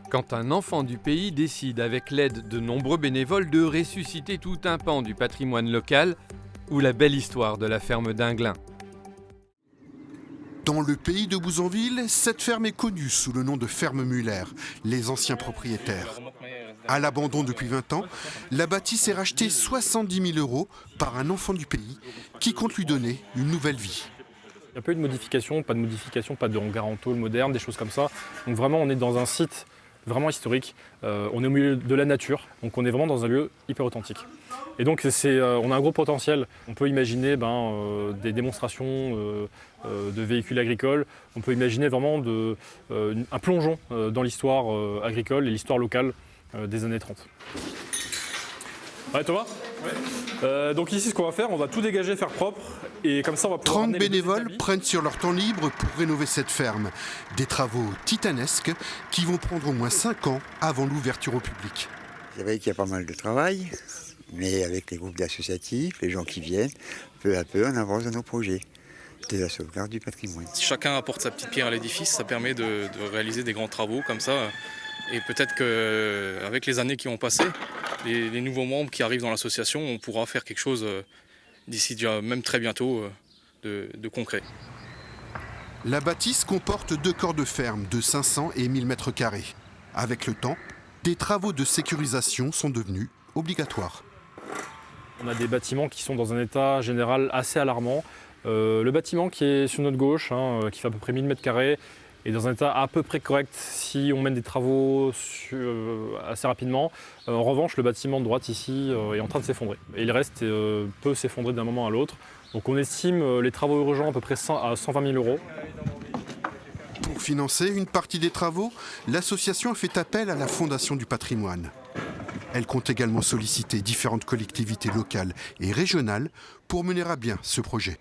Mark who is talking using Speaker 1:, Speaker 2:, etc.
Speaker 1: Quand un enfant du pays décide, avec l'aide de nombreux bénévoles, de ressusciter tout un pan du patrimoine local ou la belle histoire de la ferme d'Inglin.
Speaker 2: Dans le pays de Bouzonville, cette ferme est connue sous le nom de ferme Muller, les anciens propriétaires. À l'abandon depuis 20 ans, la bâtisse est rachetée 70 000 € par un enfant du pays qui compte lui donner une nouvelle vie.
Speaker 3: Il n'y a pas eu de modification, pas de hangar en tôle moderne, des choses comme ça. Donc vraiment, on est dans un site vraiment historique. On est au milieu de la nature, donc on est vraiment dans un lieu hyper authentique. Et donc on a un gros potentiel. On peut imaginer des démonstrations de véhicules agricoles. On peut imaginer vraiment un plongeon dans l'histoire agricole et l'histoire locale des années 30. Ouais, Thomas ? Ouais. Donc ici, ce qu'on va faire, on va tout dégager, faire propre. Et comme ça, on va pouvoir
Speaker 2: 30 bénévoles prennent sur leur temps libre pour rénover cette ferme. Des travaux titanesques qui vont prendre au moins 5 ans avant l'ouverture au public.
Speaker 4: C'est vrai qu'il y a pas mal de travail, mais avec les groupes associatifs, les gens qui viennent, peu à peu, on avance dans nos projets de la sauvegarde du patrimoine.
Speaker 5: Si chacun apporte sa petite pierre à l'édifice, ça permet de réaliser des grands travaux comme ça. Et peut-être qu'avec les années qui ont passé, les nouveaux membres qui arrivent dans l'association, on pourra faire quelque chose d'ici même très bientôt de concret.
Speaker 2: La bâtisse comporte 2 corps de ferme de 500 et 1000 mètres carrés. Avec le temps, des travaux de sécurisation sont devenus obligatoires.
Speaker 3: On a des bâtiments qui sont dans un état général assez alarmant. Le bâtiment qui est sur notre gauche, qui fait à peu près 1000 mètres carrés, est dans un état à peu près correct si on mène des travaux assez rapidement. En revanche, le bâtiment de droite ici est en train de s'effondrer. Et le reste peut s'effondrer d'un moment à l'autre. Donc on estime les travaux urgents à peu près à 120 000 €.
Speaker 2: Pour financer une partie des travaux, l'association a fait appel à la Fondation du patrimoine. Elle compte également solliciter différentes collectivités locales et régionales pour mener à bien ce projet.